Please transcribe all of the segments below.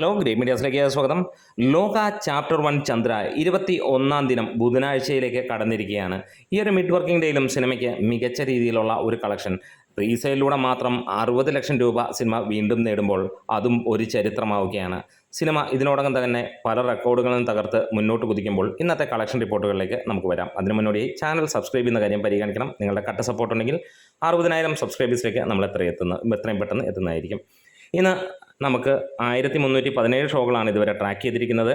Hello great മീഡിയാസിലേക്ക് സ്വാഗതം. ലോക chapter 1 Chandra 21 ദിനം ബുധനാഴ്ചയിലേക്ക് കടന്നിരിക്കുകയാണ്. ഈ ഒരു മിഡ് വർക്കിംഗ് ഡേയിലും സിനിമയ്ക്ക് മികച്ച രീതിയിലുള്ള ഒരു കളക്ഷൻ റീസെയിലൂടെ മാത്രം 60 ലക്ഷം രൂപ സിനിമ വീണ്ടും നേടുമ്പോൾ അതും ഒരു ചരിത്രമാവുകയാണ്. സിനിമ ഇതിനോടകം തന്നെ പല റെക്കോർഡുകളും തകർത്ത് മുന്നോട്ട് കുതിക്കുമ്പോൾ ഇന്നത്തെ കളക്ഷൻ റിപ്പോർട്ടുകളിലേക്ക് നമുക്ക് വരാം. അതിന് മുന്നോടിയായി ചാനൽ സബ്സ്ക്രൈബ് ചെയ്യുന്ന കാര്യം പരിഗണിക്കണം. നിങ്ങളുടെ കട്ട സപ്പോർട്ട് ഉണ്ടെങ്കിൽ 60,000 സബ്സ്ക്രൈബേഴ്സിലേക്ക് നമ്മൾ എത്രയും പെട്ടെന്ന് എത്തുന്നതായിരിക്കും. ഇന്ന് നമുക്ക് 1317 ഷോകളാണ് ഇതുവരെ ട്രാക്ക് ചെയ്തിരിക്കുന്നത്.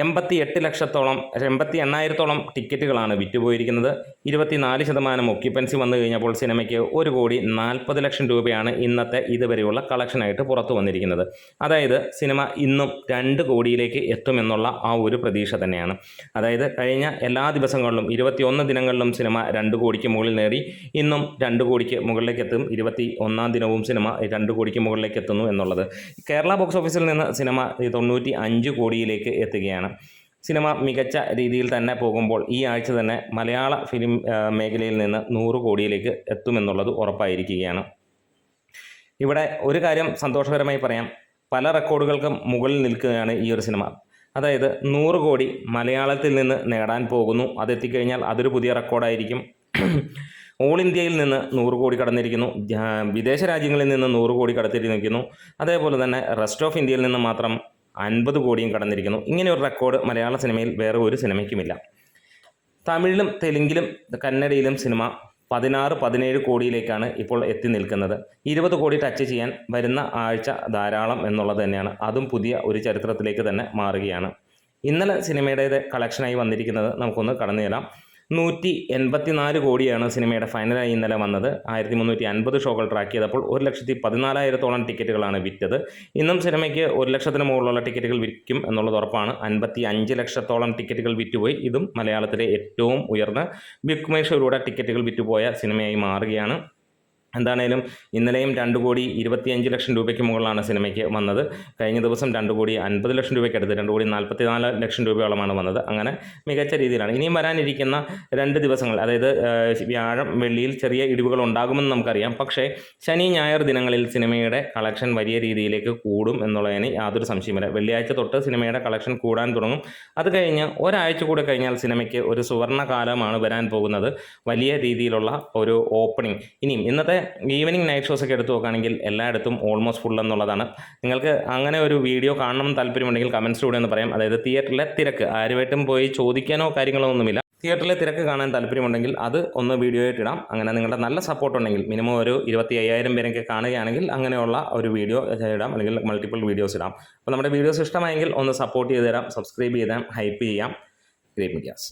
88,000,000 ടിക്കറ്റുകളാണ് വിറ്റുപോയിരിക്കുന്നത്. 24% ഒക്യുപ്പൻസി വന്നു കഴിഞ്ഞപ്പോൾ സിനിമയ്ക്ക് 1,40,00,000 രൂപയാണ് ഇന്നത്തെ ഇതുവരെയുള്ള കളക്ഷനായിട്ട് പുറത്തു വന്നിരിക്കുന്നത്. അതായത് സിനിമ ഇന്നും 2 കോടിയിലേക്ക് എത്തുമെന്നുള്ള ആ ഒരു പ്രതീക്ഷ തന്നെയാണ്. അതായത് കഴിഞ്ഞ എല്ലാ ദിവസങ്ങളിലും 21 ദിനങ്ങളിലും സിനിമ 2 കോടിക്ക് മുകളിൽ നേടി. ഇന്നും 2 കോടിക്ക് മുകളിലേക്ക് എത്തും. 21 ദിനവും സിനിമ 2 കോടിക്ക് മുകളിലേക്ക് എത്തുന്നു എന്നുള്ളത്. കേരള ബോക്സ് ഓഫീസിൽ നിന്ന് സിനിമ 95 കോടിയിലേക്ക് എത്തുകയാണ്. സിനിമ മികച്ച രീതിയിൽ തന്നെ പോകുമ്പോൾ ഈ ആഴ്ച തന്നെ മലയാള ഫിലിം മേഖലയിൽ നിന്ന് 100 കോടിയിലേക്ക് എത്തുമെന്നുള്ളത് ഉറപ്പായിരിക്കുകയാണ്. ഇവിടെ ഒരു കാര്യം സന്തോഷകരമായി പറയാം, പല റെക്കോർഡുകൾക്കും മുകളിൽ നിൽക്കുകയാണ് ഈ ഒരു സിനിമ. അതായത് 100 കോടി മലയാളത്തിൽ നിന്ന് നേടാൻ പോകുന്നു. അതെത്തിക്കഴിഞ്ഞാൽ അതൊരു പുതിയ റെക്കോർഡായിരിക്കും. ഓൾ ഇന്ത്യയിൽ നിന്ന് 100 കോടി കടന്നിരിക്കുന്നു. വിദേശ രാജ്യങ്ങളിൽ നിന്ന് 100 കോടി കടത്തിയിരിക്കുന്നു. അതേപോലെ തന്നെ റെസ്റ്റ് ഓഫ് ഇന്ത്യയിൽ നിന്ന് മാത്രം 50 കോടിയും കടന്നിരിക്കുന്നു. ഇങ്ങനെ ഒരു റെക്കോർഡ് മലയാള സിനിമയിൽ വേറെ ഒരു സിനിമയ്ക്കുമില്ല. തമിഴിലും തെലുങ്കിലും കന്നഡയിലും സിനിമ 16-17 കോടിയിലേക്കാണ് ഇപ്പോൾ എത്തി നിൽക്കുന്നത്. 20 കോടി ടച്ച് ചെയ്യാൻ വരുന്ന ആഴ്ച ധാരാളം എന്നുള്ളത് തന്നെയാണ്. അതും പുതിയ ഒരു ചരിത്രത്തിലേക്ക് തന്നെ മാറുകയാണ്. ഇന്നലെ സിനിമയുടേത് കളക്ഷനായി വന്നിരിക്കുന്നത് നമുക്കൊന്ന് കടന്നു ചെല്ലാം. 184 കോടിയാണ് സിനിമയുടെ ഫൈനലായി ഇന്നലെ വന്നത്. 1350 ഷോകൾ ട്രാക്ക് ചെയ്തപ്പോൾ 1,14,000 ടിക്കറ്റുകളാണ് വിറ്റത്. ഇന്നും സിനിമയ്ക്ക് 1 ലക്ഷത്തിന് മുകളിലുള്ള ടിക്കറ്റുകൾ വിൽക്കും എന്നുള്ളത് ഉറപ്പാണ്. 55 ലക്ഷത്തോളം ടിക്കറ്റുകൾ വിറ്റുപോയി. ഇതും മലയാളത്തിലെ ഏറ്റവും ഉയർന്ന ബുക്ക് മൈ ഷോയിലൂടെ ടിക്കറ്റുകൾ വിറ്റുപോയ സിനിമയായി മാറുകയാണ്. എന്താണേലും ഇന്നലെയും 2,25,00,000 രൂപയ്ക്ക് മുകളിലാണ് സിനിമയ്ക്ക് വന്നത്. കഴിഞ്ഞ ദിവസം 2,50,00,000 രൂപയ്ക്ക് അടുത്ത് 2,44,00,000 രൂപയോളമാണ് വന്നത്. അങ്ങനെ മികച്ച രീതിയിലാണ്. ഇനിയും വരാനിരിക്കുന്ന 2 ദിവസങ്ങൾ, അതായത് വ്യാഴം വെള്ളിയിൽ ചെറിയ ഇടിവുകൾ ഉണ്ടാകുമെന്ന് നമുക്കറിയാം. പക്ഷേ ശനി ഞായർ ദിനങ്ങളിൽ സിനിമയുടെ കളക്ഷൻ വലിയ രീതിയിലേക്ക് കൂടും എന്നുള്ളതിന് യാതൊരു സംശയമില്ല. വെള്ളിയാഴ്ച തൊട്ട് സിനിമയുടെ കളക്ഷൻ കൂടാൻ തുടങ്ങും. അത് കഴിഞ്ഞ് ഒരാഴ്ച കൂടെ കഴിഞ്ഞാൽ സിനിമയ്ക്ക് ഒരു സുവർണ്ണകാലമാണ് വരാൻ പോകുന്നത്. വലിയ രീതിയിലുള്ള ഒരു ഓപ്പണിംഗ്. ഇനിയും ഇന്നത്തെ ഈവനിങ് നൈറ്റ് ഷോസ് ഒക്കെ എടുത്ത് നോക്കുകയാണെങ്കിൽ എല്ലായിടത്തും ഓൾമോസ്റ്റ് ഫുൾ എന്നുള്ളതാണ്. നിങ്ങൾക്ക് അങ്ങനെ ഒരു വീഡിയോ കാണണമെന്ന് താല്പര്യമുണ്ടെങ്കിൽ കമൻസിലൂടെ എന്ന് പറയാം. അതായത് തിയേറ്ററിലെ തിരക്ക് ആരുമായിട്ടും പോയി ചോദിക്കാനോ കാര്യങ്ങളോ ഒന്നുമില്ല. തിയേറ്ററിലെ തിരക്ക് കാണാൻ താല്പര്യമുണ്ടെങ്കിൽ അത് ഒന്ന് വീഡിയോ ആയിട്ട് ഇടാം. അങ്ങനെ നിങ്ങളുടെ നല്ല സപ്പോർട്ട് ഉണ്ടെങ്കിൽ മിനിമം ഒരു 25,000 പേരൊക്കെ കാണുകയാണെങ്കിൽ അങ്ങനെയുള്ള ഒരു വീഡിയോ ഇടാം, അല്ലെങ്കിൽ മൾട്ടിപ്പിൾ വീഡിയോസ് ഇടാം. അപ്പോൾ നമ്മുടെ വീഡിയോസ് ഇഷ്ടമായെങ്കിൽ ഒന്ന് സപ്പോർട്ട് ചെയ്ത് തരാം, സബ്സ്ക്രൈബ് ചെയ്താൽ ഹൈപ്പ് ചെയ്യാം. Great medias.